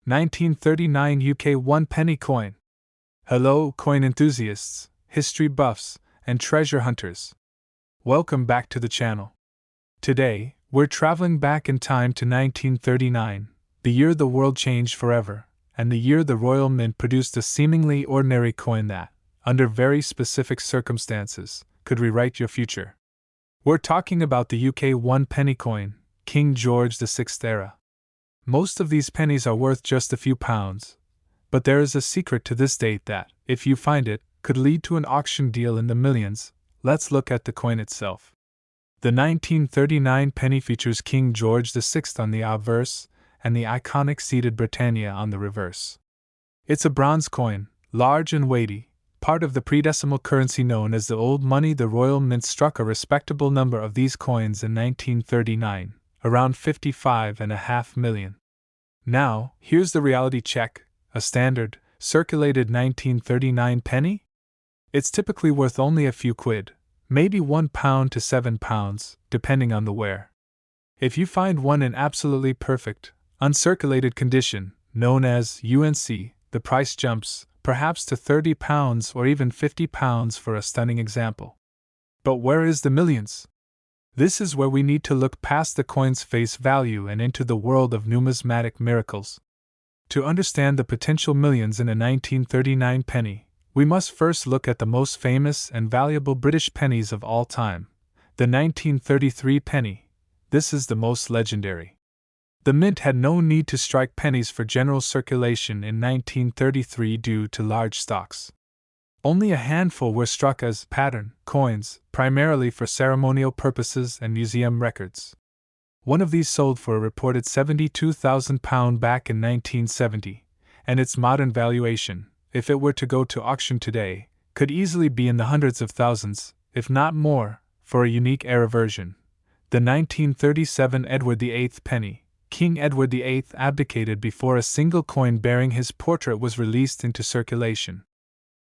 1939 UK 1 penny coin. Hello, coin enthusiasts, history buffs, and treasure hunters. Welcome back to the channel. Today, we're traveling back in time to 1939, the year the world changed forever, and the year the Royal Mint produced a seemingly ordinary coin that, under very specific circumstances, could rewrite your future. We're talking about the UK 1 penny coin, King George VI era. Most of these pennies are worth just a few pounds, but there is a secret to this date that, if you find it, could lead to an auction deal in the millions. Let's look at the coin itself. The 1939 penny features King George VI on the obverse and the iconic seated Britannia on the reverse. It's a bronze coin, large and weighty, part of the pre-decimal currency known as the old money. The Royal Mint struck a respectable number of these coins in 1939, around 55.5 million. Now, here's the reality check: a standard, circulated 1939 penny? It's typically worth only a few quid, maybe £1 to £7, depending on the wear. If you find one in absolutely perfect, uncirculated condition, known as UNC, the price jumps, perhaps to £30 or even £50 for a stunning example. But where is the millions? This is where we need to look past the coin's face value and into the world of numismatic miracles. To understand the potential millions in a 1939 penny, we must first look at the most famous and valuable British pennies of all time, the 1933 penny. This is the most legendary. The Mint had no need to strike pennies for general circulation in 1933 due to large stocks. Only a handful were struck as pattern coins, primarily for ceremonial purposes and museum records. One of these sold for a reported £72,000 back in 1970, and its modern valuation, if it were to go to auction today, could easily be in the hundreds of thousands, if not more, for a unique era version. The 1937 Edward VIII penny. King Edward VIII abdicated before a single coin bearing his portrait was released into circulation.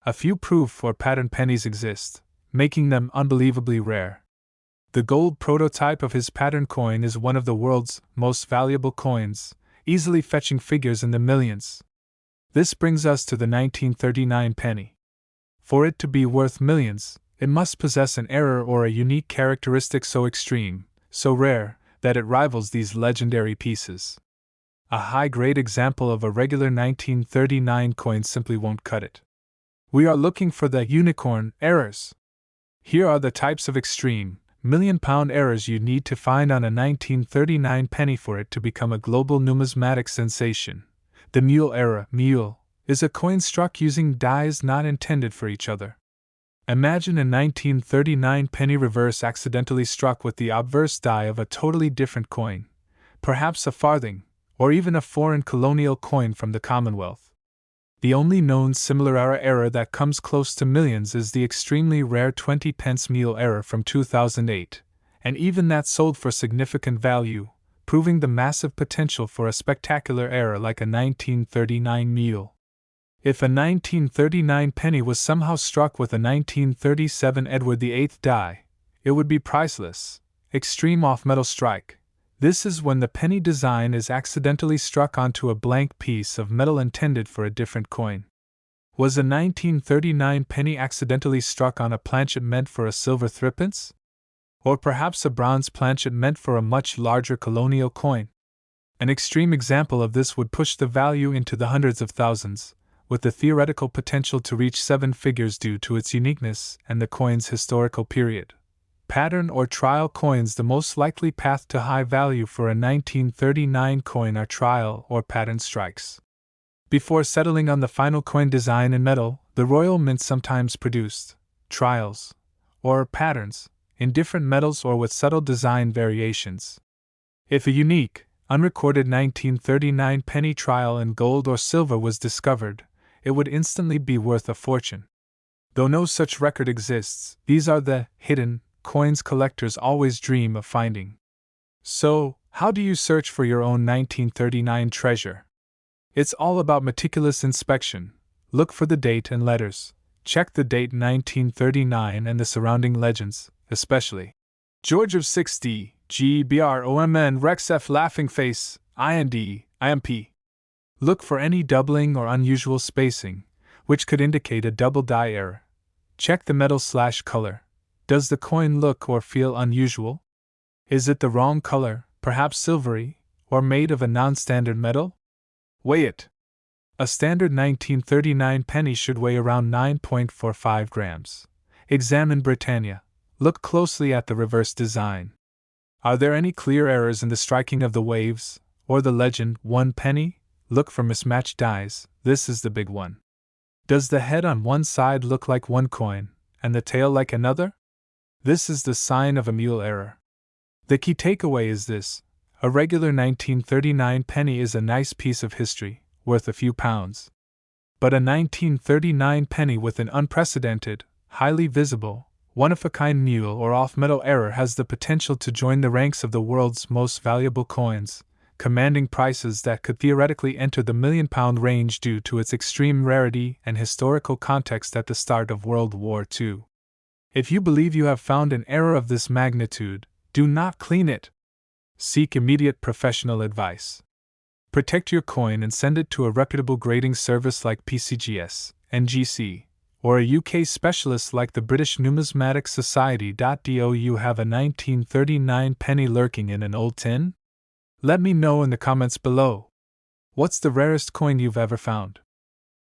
A few proof or pattern pennies exist, making them unbelievably rare. The gold prototype of his pattern coin is one of the world's most valuable coins, easily fetching figures in the millions. This brings us to the 1939 penny. For it to be worth millions, it must possess an error or a unique characteristic so extreme, so rare, that it rivals these legendary pieces. A high-grade example of a regular 1939 coin simply won't cut it. We are looking for the unicorn errors. Here are the types of extreme, million-pound errors you need to find on a 1939 penny for it to become a global numismatic sensation. The mule error. Mule is a coin struck using dies not intended for each other. Imagine a 1939 penny reverse accidentally struck with the obverse die of a totally different coin, perhaps a farthing, or even a foreign colonial coin from the Commonwealth. The only known similar error that comes close to millions is the extremely rare 20p mule error from 2008, and even that sold for significant value, proving the massive potential for a spectacular error like a 1939 mule. If a 1939 penny was somehow struck with a 1937 Edward VIII die, it would be priceless. Extreme off-metal strike. This is when the penny design is accidentally struck onto a blank piece of metal intended for a different coin. Was a 1939 penny accidentally struck on a planchet meant for a silver threepence? Or perhaps a bronze planchet meant for a much larger colonial coin? An extreme example of this would push the value into the hundreds of thousands, with the theoretical potential to reach 7 figures due to its uniqueness and the coin's historical period. Pattern or trial coins. The most likely path to high value for a 1939 coin are trial or pattern strikes. Before settling on the final coin design in metal, the Royal Mint sometimes produced trials, or patterns, in different metals or with subtle design variations. If a unique, unrecorded 1939 penny trial in gold or silver was discovered, it would instantly be worth a fortune. Though no such record exists, these are the hidden coins collectors always dream of finding. So, how do you search for your own 1939 treasure? It's all about meticulous inspection. Look for the date and letters. Check the date 1939 and the surrounding legends, especially George of 6D, GBROMN Rex F laughing face, IND, IMP. Look for any doubling or unusual spacing, which could indicate a double die error. Check the metal/color. Does the coin look or feel unusual? Is it the wrong color, perhaps silvery, or made of a non-standard metal? Weigh it. A standard 1939 penny should weigh around 9.45 grams. Examine Britannia. Look closely at the reverse design. Are there any clear errors in the striking of the waves, or the legend, 1 penny? Look for mismatched dies, this is the big one. Does the head on one side look like one coin, and the tail like another? This is the sign of a mule error. The key takeaway is this: a regular 1939 penny is a nice piece of history, worth a few pounds. But a 1939 penny with an unprecedented, highly visible, one-of-a-kind mule or off-metal error has the potential to join the ranks of the world's most valuable coins, commanding prices that could theoretically enter the million-pound range due to its extreme rarity and historical context at the start of World War II. If you believe you have found an error of this magnitude, do not clean it. Seek immediate professional advice. Protect your coin and send it to a reputable grading service like PCGS, NGC, or a UK specialist like the British Numismatics Society. Do you have a 1939 penny lurking in an old tin? Let me know in the comments below. What's the rarest coin you've ever found?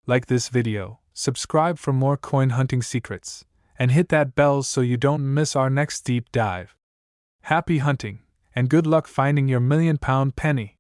Like this video, subscribe for more coin hunting secrets, and hit that bell so you don't miss our next deep dive. Happy hunting, and good luck finding your million-pound penny!